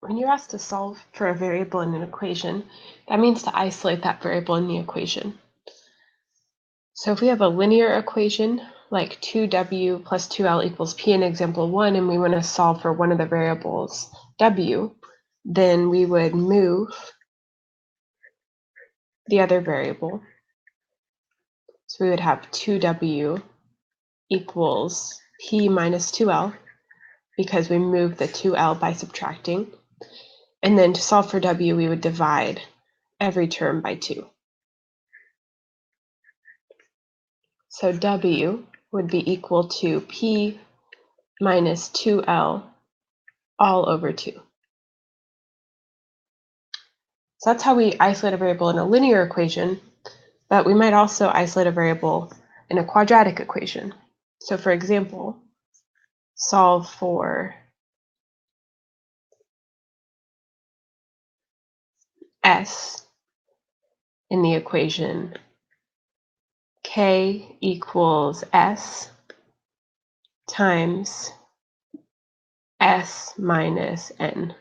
When you're asked to solve for a variable in an equation, that means to isolate that variable in the equation. So if we have a linear equation like 2w plus 2l equals p in example 1, and we want to solve for one of the variables w, then we would move the other variable. So we would have 2w equals p minus 2l, because we moved the 2l by subtracting. And then to solve for w, we would divide every term by 2. So w would be equal to p minus 2l all over 2. So that's how we isolate a variable in a linear equation, but we might also isolate a variable in a quadratic equation. So for example, solve for s in the equation k equals s times s minus n.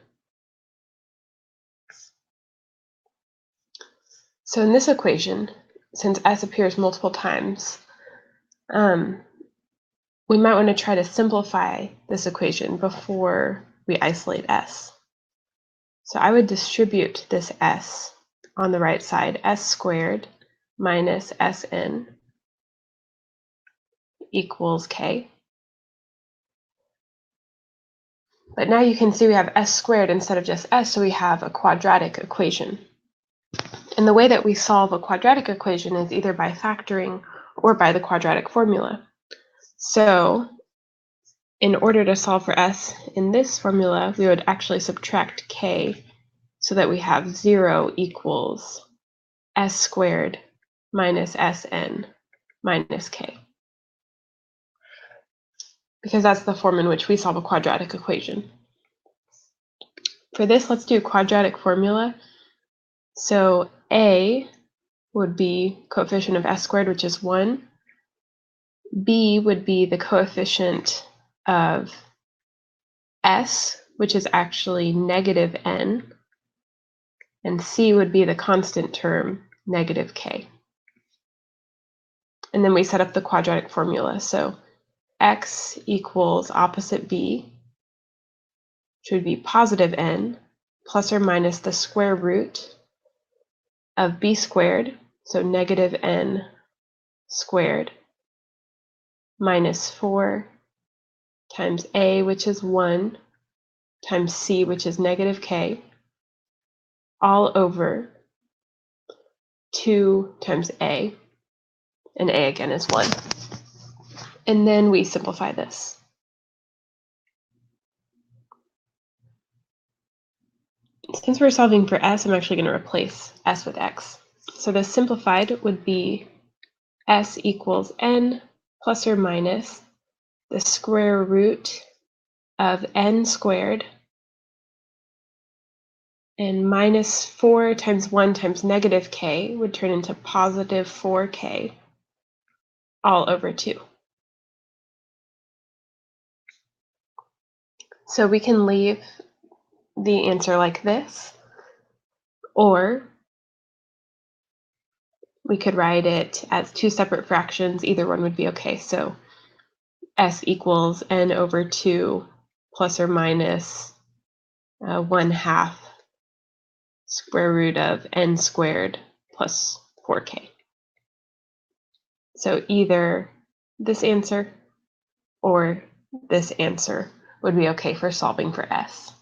So in this equation, since s appears multiple times, we might want to try to simplify this equation before we isolate s. So I would distribute this s on the right side, s squared minus sn equals k. But now you can see we have s squared instead of just s, so we have a quadratic equation. And the way that we solve a quadratic equation is either by factoring or by the quadratic formula. So in order to solve for s in this formula, we would actually subtract k, so that we have 0 equals s squared minus sn minus k. Because that's the form in which we solve a quadratic equation. For this, let's do a quadratic formula. So a would be coefficient of s squared, which is 1. B would be the coefficient of s, which is actually negative n. And c would be the constant term, negative k. And then we set up the quadratic formula. So x equals opposite b, which would be positive n, plus or minus the square root of b squared, so negative n squared, minus 4 times a, which is 1, times c, which is negative k, all over 2 times a, and a again is 1. And then we simplify this. Since we're solving for s, I'm actually going to replace s with x. So the simplified would be s equals n plus or minus the square root of n squared, and minus 4 times 1 times negative k would turn into positive 4k all over 2. So we can leave the answer like this, or we could write it as 2 separate fractions. Either one would be okay. So s equals n over 2 plus or minus 1/2 square root of n squared plus 4k. So either this answer or this answer would be okay for solving for s.